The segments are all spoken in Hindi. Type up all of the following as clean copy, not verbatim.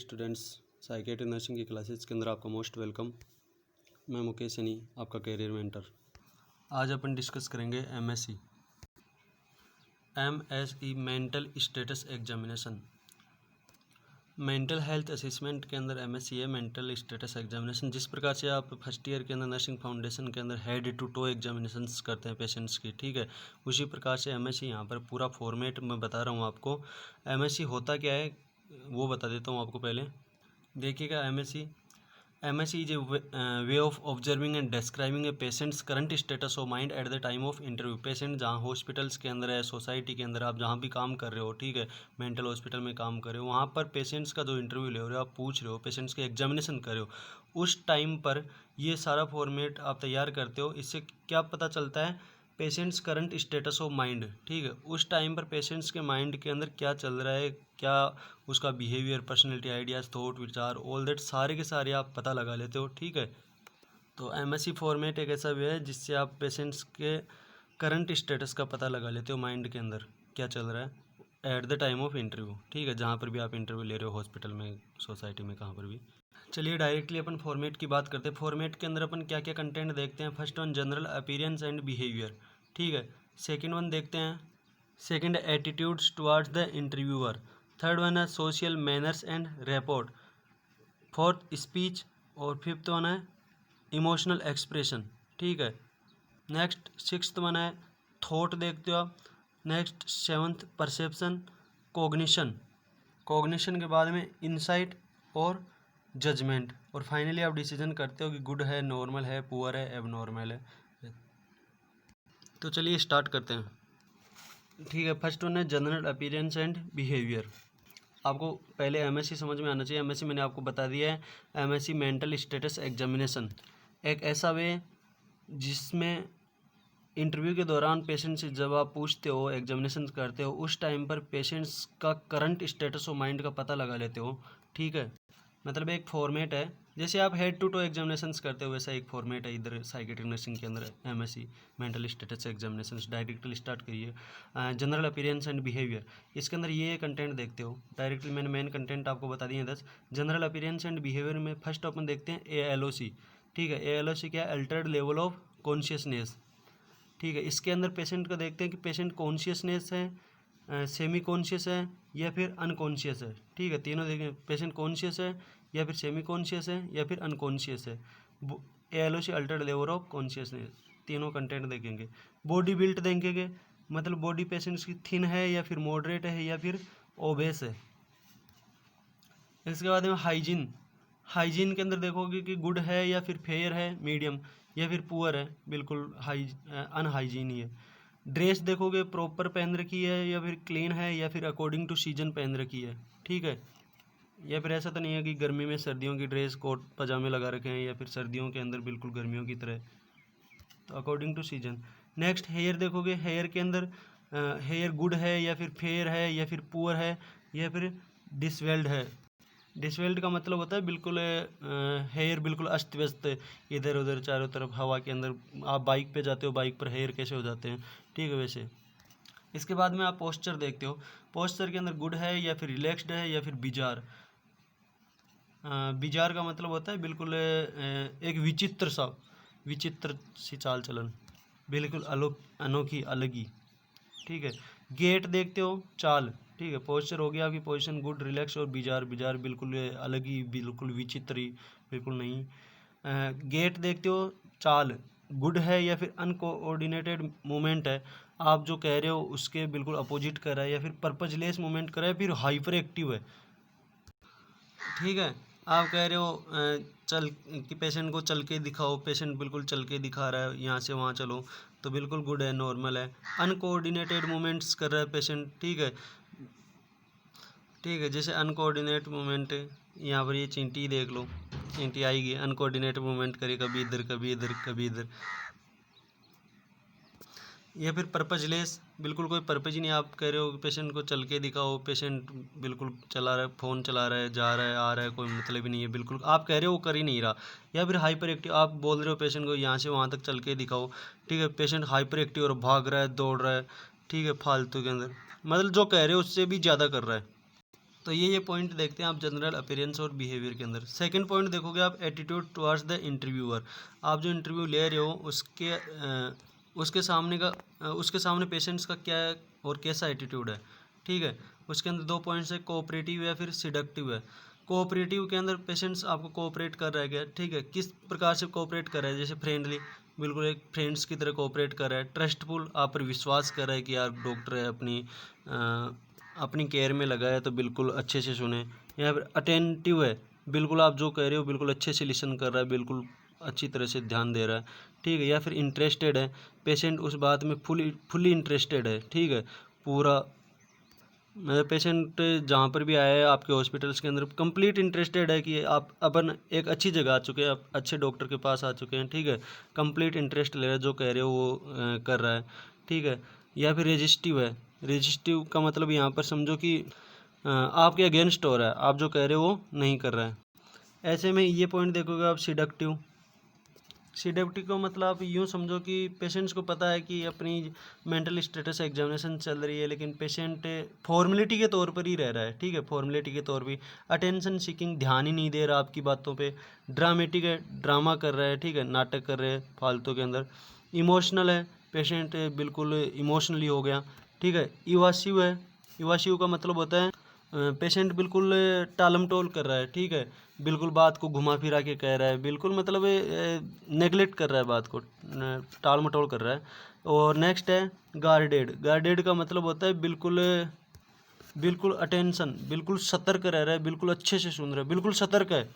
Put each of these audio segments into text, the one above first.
स्टूडेंट्स, साइकेट्री नर्सिंग की क्लासेस के अंदर आपका मोस्ट वेलकम। मैं मुकेश सनी, आपका कैरियर मेंटर। आज अपन डिस्कस करेंगे MSE mental status examination. Mental health assessment के अंदर एमएसई है मेंटल स्टेटस एग्जामिनेशन। जिस प्रकार से आप फर्स्ट ईयर के अंदर नर्सिंग फाउंडेशन के अंदर हेड टू टो एग्जामिनेशंस करते हैं पेशेंट्स की, ठीक है, उसी प्रकार से एमएसई यहाँ पर पूरा फॉर्मेट मैं बता रहा हूँ आपको। एमएसई होता क्या है वो बता देता हूँ आपको। पहले देखिएगा, MSE is a way of observing and describing A patients current status of mind at the time of interview. Patient जहाँ हॉस्पिटल्स के अंदर है, सोसाइटी के अंदर, आप जहाँ भी काम कर रहे हो, ठीक है, मेंटल हॉस्पिटल में काम कर रहे हो, वहाँ पर पेशेंट्स का जो इंटरव्यू ले रहे हो, आप पूछ रहे हो, पेशेंट्स के एग्जामिनेशन कर रहे हो, उस टाइम पर ये सारा फॉर्मेट आप तैयार करते हो। इससे क्या पता चलता है, patients current status of mind, ठीक है, उस टाइम पर पेशेंट्स के माइंड के अंदर क्या चल रहा है, क्या उसका बिहेवियर, पर्सनैलिटी, आइडियाज़, थॉट, विचार, ऑल दैट सारे के सारे आप पता लगा लेते हो, ठीक है। तो एमएससी फॉर्मेट एक ऐसा वे है जिससे आप पेशेंट्स के करंट स्टेटस का पता लगा लेते हो, माइंड के अंदर क्या चल रहा है at the time of interview, ठीक है, जहाँ पर भी आप इंटरव्यू ले रहे हो, हॉस्पिटल में, सोसाइटी में, कहाँ पर भी। चलिए डायरेक्टली अपन फॉर्मेट की बात करते हैं। फॉर्मेट के अंदर अपन क्या क्या कंटेंट देखते हैं। First one general appearance and behaviour, ठीक है। सेकंड वन देखते हैं, second attitudes towards the interviewer. Third one है social manners and rapport. Fourth speech. और फिफ्थ वन है इमोशनल एक्सप्रेशन, ठीक है। नेक्स्ट सिक्स्थ वन है थॉट देखते हो आप। Next seventh perception, cognition. Cognition के बाद में इंसाइट और जजमेंट। और फाइनली आप डिसीजन करते हो कि गुड है, नॉर्मल है, पुअर है, एबनॉर्मल है। तो चलिए स्टार्ट करते हैं, ठीक है। फर्स्ट वन है जनरल अपीयरेंस एंड बिहेवियर। आपको पहले एमएससी समझ में आना चाहिए। एमएससी मैंने आपको बता दिया है, एमएससी मेंटल स्टेटस एग्जामिनेशन एक ऐसा वे जिसमें इंटरव्यू के दौरान पेशेंट से जब आप पूछते हो, एग्जामिनेशन करते हो, उस टाइम पर पेशेंट्स का करंट स्टेटस ऑफ माइंड का पता लगा लेते हो, ठीक है। मतलब एक फॉर्मेट है, जैसे आप हेड टू टो एग्जामिनेशंस करते हो वैसा एक फॉर्मेट है इधर साइकेट्रिक नर्सिंग के अंदर MSc mental status examinations. Directly start करिए। जनरल अपीयरेंस एंड बिहेवियर, इसके अंदर ये कंटेंट देखते हो। डायरेक्टली मैंने मेन कंटेंट आपको बता दिए 10। जनरल अपीयरेंस एंड बिहेवियर में फर्स्ट अपन देखते हैं ALOC, ठीक है। ALOC क्या है, अल्टर्ड लेवल ऑफ कॉन्शियसनेस, ठीक है। इसके अंदर पेशेंट को देखते हैं कि पेशेंट कॉन्शियसनेस है, सेमी कॉन्शियस है या फिर अनकॉन्शियस है, ठीक है। तीनों देखें, पेशेंट कॉन्शियस है या फिर सेमी कॉन्शियस है या फिर अनकॉन्शियस है। ALOC Altered level of consciousness, तीनों कंटेंट देखेंगे। बॉडी बिल्ट देखेंगे, मतलब बॉडी पेशेंट्स की थिन है या फिर मॉडरेट है या फिर ओबेस है। इसके बाद में हाइजीन के अंदर देखोगे कि गुड है या फिर फेयर है, मीडियम या फिर पुअर है, बिल्कुल अनहाइजीन ही है। ड्रेस देखोगे प्रॉपर पहन रखी है या फिर क्लीन है या फिर अकॉर्डिंग टू सीजन पहन रखी है, ठीक है। या फिर ऐसा तो नहीं है कि गर्मी में सर्दियों की ड्रेस, कोट पजामे लगा रखे हैं या फिर सर्दियों के अंदर बिल्कुल गर्मियों की तरह, तो according to season. Next hair देखोगे, हेयर के अंदर हेयर गुड है या फिर फेयर है या फिर पुअर है या फिर डिसवेल्ड है। डिसवेल्ड का मतलब होता है बिल्कुल हेयर बिल्कुल अस्त व्यस्त, इधर उधर चारों तरफ हवा के अंदर। आप बाइक पे जाते हो, बाइक पर हेयर कैसे हो जाते हैं, ठीक है, वैसे। इसके बाद में आप पोस्चर देखते हो। पोस्चर के अंदर गुड है या फिर रिलैक्स्ड है या फिर बिजार। बिजार का मतलब होता है बिल्कुल एक विचित्र सी चाल चलन, बिल्कुल अनोखी, अलग ही, ठीक है। गेट देखते हो, चाल, ठीक है। पोस्चर हो गया आपकी पोजीशन गुड, रिलैक्स, और बिजार बिल्कुल अलग ही, बिल्कुल विचित्र ही, बिल्कुल नहीं। गेट देखते हो, चाल गुड है या फिर अनकोऑर्डिनेटेड मूवमेंट है, आप जो कह रहे हो उसके बिल्कुल अपोजिट कर रहा है, या फिर पर्पजलेस मूवमेंट कर रहा है, फिर हाइपर एक्टिव है, ठीक है। आप कह रहे हो चल कि पेशेंट को चल के दिखाओ, पेशेंट बिल्कुल चल के दिखा रहा है, यहाँ से वहाँ चलो, तो बिल्कुल गुड है, नॉर्मल है। अनकोऑर्डिनेटेड मूवमेंट्स कर रहा है पेशेंट, ठीक है, ठीक है। जैसे अनकोऑर्डिनेट मूवमेंट, यहाँ पर ये चींटी देख लो, चींटी आएगी, अनकोऑर्डिनेट मूवमेंट करे, कभी इधर कभी इधर कभी इधर। या फिर पर्पजलेस, बिल्कुल कोई पर्पज ही नहीं, आप कह रहे हो पेशेंट को चल के दिखाओ, पेशेंट बिल्कुल चला रहा है, फ़ोन चला रहा है, जा रहा है, आ रहा है, कोई मतलब ही नहीं है, बिल्कुल आप कह रहे हो वो कर ही नहीं रहा। या फिर हाइपर एक्टिव, आप बोल रहे हो पेशेंट को यहाँ से वहाँ तक चल के दिखाओ, ठीक है, पेशेंट हाइपर एक्टिव और भाग रहा है, दौड़ रहा है, ठीक है, फालतू के अंदर, मतलब जो कह रहे हो उससे भी ज़्यादा कर रहा है। तो ये पॉइंट देखते हैं आप जनरल अपीयरेंस और बिहेवियर के अंदर। सेकंड पॉइंट देखोगे आप एटीट्यूड टुवर्ड्स द इंटरव्यूअर। आप जो इंटरव्यू ले रहे हो उसके सामने पेशेंट्स का क्या और कैसा एटीट्यूड है, ठीक है। उसके अंदर 2 पॉइंट्स है, कोऑपरेटिव या फिर सिडक्टिव है। कोऑपरेटिव के अंदर पेशेंट्स आपको कोऑपरेट कर रहा है क्या, ठीक है, किस प्रकार से कोऑपरेट कर रहा है, जैसे फ्रेंडली, बिल्कुल एक फ्रेंड्स की तरह कोऑपरेट कर रहा है। ट्रस्टफुल, आप पर विश्वास कर रहा है कि यार डॉक्टर है, अपनी केयर में लगा है तो बिल्कुल अच्छे से सुने। या फिर अटेंटिव है, बिल्कुल आप जो कह रहे हो बिल्कुल अच्छे से लिसन कर रहा है, बिल्कुल अच्छी तरह से ध्यान दे रहा है, ठीक है। या फिर इंटरेस्टेड है, पेशेंट उस बात में फुली इंटरेस्टेड है, ठीक है। पूरा पेशेंट जहाँ पर भी आया है आपके हॉस्पिटल्स के अंदर कंप्लीट इंटरेस्टेड है कि आप अपन एक अच्छी जगह आ चुके हैं, आप अच्छे डॉक्टर के पास आ चुके हैं, ठीक है। कंप्लीट इंटरेस्ट ले रहा है, जो कह रहे हो वो कर रहा है, ठीक है। या फिर रेजिस्टिव है। रेजिस्टिव का मतलब यहाँ पर समझो कि आपके अगेंस्ट हो रहा है, आप जो कह रहे हो वो नहीं कर रहा है। ऐसे में ये पॉइंट देखोगे आप सिडक्टिव। सिडक्टिव को मतलब आप यूँ समझो कि पेशेंट्स को पता है कि अपनी मेंटल स्टेटस एग्जामिनेशन चल रही है, लेकिन पेशेंट फॉर्मेलिटी के तौर पर ही रह रहा है, ठीक है, फॉर्मेलिटी के तौर पर। अटेंशन सीकिंग, ध्यान ही नहीं दे रहा आपकी बातों पे। ड्रामेटिक है, ड्रामा कर रहा है, ठीक है, नाटक कर रहे हैं फालतू के अंदर। इमोशनल है, पेशेंट बिल्कुल इमोशनली हो गया, ठीक है। इवासिव है। इवासिव का मतलब होता है पेशेंट बिल्कुल टालम टोल कर रहा है, ठीक है, बिल्कुल बात को घुमा फिरा के कह रहा है, बिल्कुल मतलब नेगलेक्ट कर रहा है बात को, टाल मटोल कर रहा है। और नेक्स्ट है गार्डेड। गार्डेड का मतलब होता है बिल्कुल अटेंशन, बिल्कुल सतर्क रह रहा है, बिल्कुल अच्छे से सुन रहा है, बिल्कुल सतर्क है।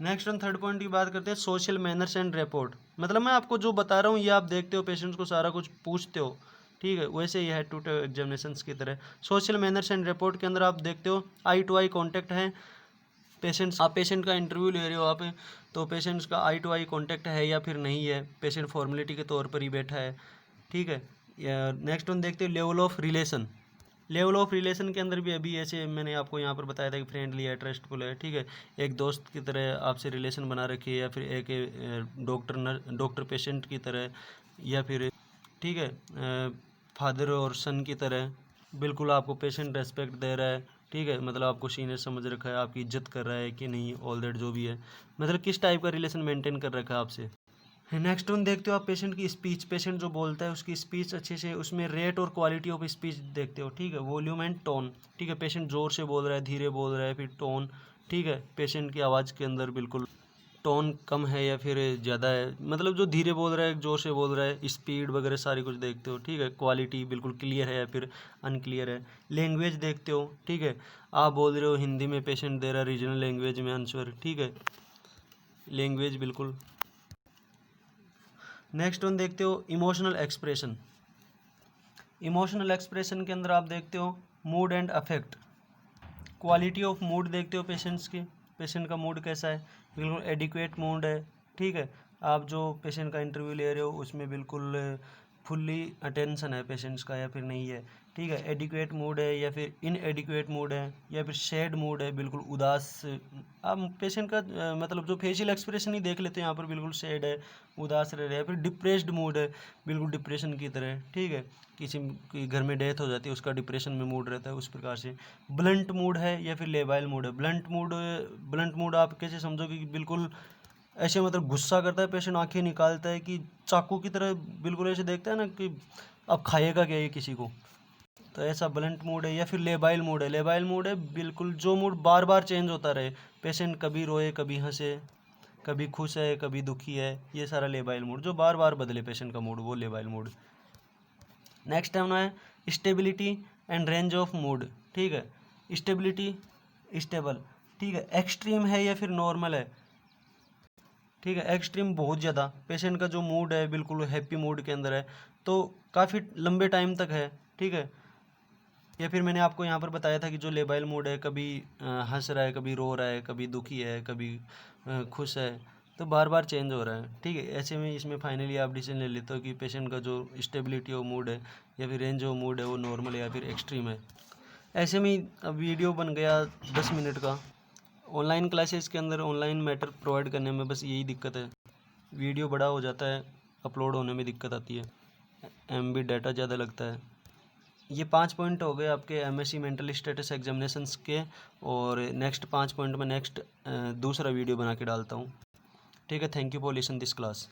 नेक्स्ट हम थर्ड पॉइंट की बात करते हैं, सोशल मैनर्स एंड रिपोर्ट। मतलब मैं आपको जो बता रहा हूँ ये आप देखते हो, पेशेंट्स को सारा कुछ पूछते हो, ठीक है, वैसे ही है टू एग्जामिनेशंस की तरह। सोशल मैनर्स एंड रिपोर्ट के अंदर आप देखते हो आई टू आई कॉन्टैक्ट है। आप पेशेंट का इंटरव्यू ले रहे हो आप, तो पेशेंट्स का आई टू आई कॉन्टैक्ट है या फिर नहीं है, पेशेंट फॉर्मेलिटी के तौर पर ही बैठा है, ठीक है। नेक्स्ट वन देखते हो level of relation. Level of relation के अंदर भी अभी ऐसे मैंने आपको यहाँ पर बताया था कि फ्रेंडली है, ट्रस्टफुल है, ठीक है, एक दोस्त की तरह आपसे रिलेशन बना रखी है, या फिर एक डॉक्टर पेशेंट की तरह, या फिर ठीक है फादर और सन की तरह, बिल्कुल आपको पेशेंट रेस्पेक्ट दे रहा है, ठीक है, मतलब आपको सीनियर समझ रखा है, आपकी इज्जत कर रहा है कि नहीं, ऑल दैट जो भी है, मतलब किस टाइप का रिलेशन मेंटेन कर रखा है आपसे। नेक्स्ट वन देखते हो आप पेशेंट की स्पीच। पेशेंट जो बोलता है उसकी स्पीच अच्छे से, उसमें रेट और क्वालिटी ऑफ स्पीच देखते हो, ठीक है। वॉल्यूम एंड टोन, ठीक है, पेशेंट ज़ोर से बोल रहा है, धीरे बोल रहा है, फिर टोन, ठीक है, पेशेंट की आवाज़ के अंदर बिल्कुल टोन कम है या फिर ज़्यादा है, मतलब जो धीरे बोल रहा है, जोर से बोल रहा है, स्पीड वगैरह सारी कुछ देखते हो, ठीक है। क्वालिटी बिल्कुल क्लियर है या फिर अनक्लियर है। लैंग्वेज देखते हो, ठीक है, आप बोल रहे हो हिंदी में, पेशेंट दे रहा है रीजनल लैंग्वेज में आंसर, ठीक है, लैंग्वेज बिल्कुल। नेक्स्ट वन देखते हो इमोशनल एक्सप्रेशन। इमोशनल एक्सप्रेशन के अंदर आप देखते हो mood and affect. Quality of mood देखते हो पेशेंट्स की, पेशेंट का मूड कैसा है, बिल्कुल एडिक्वेट मूड है, ठीक है। आप जो पेशेंट का इंटरव्यू ले रहे हो उसमें बिल्कुल फुल्ली अटेंशन है पेशेंट्स का या फिर नहीं है, ठीक है। एडिक्वेट मूड है या फिर इनएडिक्वेट मूड है या फिर सैड मूड है, बिल्कुल उदास। आप पेशेंट का मतलब जो फेशियल एक्सप्रेशन ही देख लेते हैं यहाँ पर, बिल्कुल सैड है, उदास रह रहा है, फिर डिप्रेस्ड मूड है, बिल्कुल डिप्रेशन की तरह, ठीक है। किसी की घर में डेथ हो जाती है, उसका डिप्रेशन में मूड रहता है, उस प्रकार से। ब्लंट मूड है या फिर लेबाइल मूड है। ब्लंट मूड आप कैसे समझोगे कि बिल्कुल ऐसे मतलब गुस्सा करता है पेशेंट, आंखें निकालता है कि चाकू की तरह, बिल्कुल ऐसे देखता है ना कि अब खाएगा क्या ये किसी को, तो ऐसा ब्लंट मूड है। या फिर लेबाइल मूड है। लेबाइल मूड है बिल्कुल जो मूड बार बार चेंज होता रहे, पेशेंट कभी रोए, कभी हंसे, कभी खुश है, कभी दुखी है, ये सारा लेबाइल मूड, जो बार बार बदले पेशेंट का मूड, वो लेबाइल मूड। नेक्स्ट है है stability and range of mood, ठीक है। स्टेबिलिटी, स्टेबल, ठीक है। एक्सट्रीम है या फिर नॉर्मल है, ठीक है। एक्सट्रीम बहुत ज़्यादा, पेशेंट का जो मूड है बिल्कुल हैप्पी मूड के अंदर है, तो काफ़ी लंबे टाइम तक है, ठीक है। या फिर मैंने आपको यहाँ पर बताया था कि जो लेबाइल मूड है, कभी हंस रहा है, कभी रो रहा है, कभी दुखी है, कभी खुश है, तो बार बार चेंज हो रहा है, ठीक है। ऐसे में इसमें फाइनली आप डिसीजन ले लेते हो कि पेशेंट का जो स्टेबिलिटी ऑफ मूड है या फिर रेंज ऑफ मूड है वो नॉर्मल है या फिर एक्सट्रीम है। ऐसे में अब वीडियो बन गया 10 मिनट का। ऑनलाइन क्लासेस के अंदर ऑनलाइन मैटर प्रोवाइड करने में बस यही दिक्कत है, वीडियो बड़ा हो जाता है, अपलोड होने में दिक्कत आती है, MB डाटा ज़्यादा लगता है। ये 5 पॉइंट हो गए आपके एमएससी मेंटल स्टेटस एग्जामिनेशंस के। और नेक्स्ट 5 पॉइंट में दूसरा वीडियो बना के डालता हूँ। ठीक है, thank you for listen this class.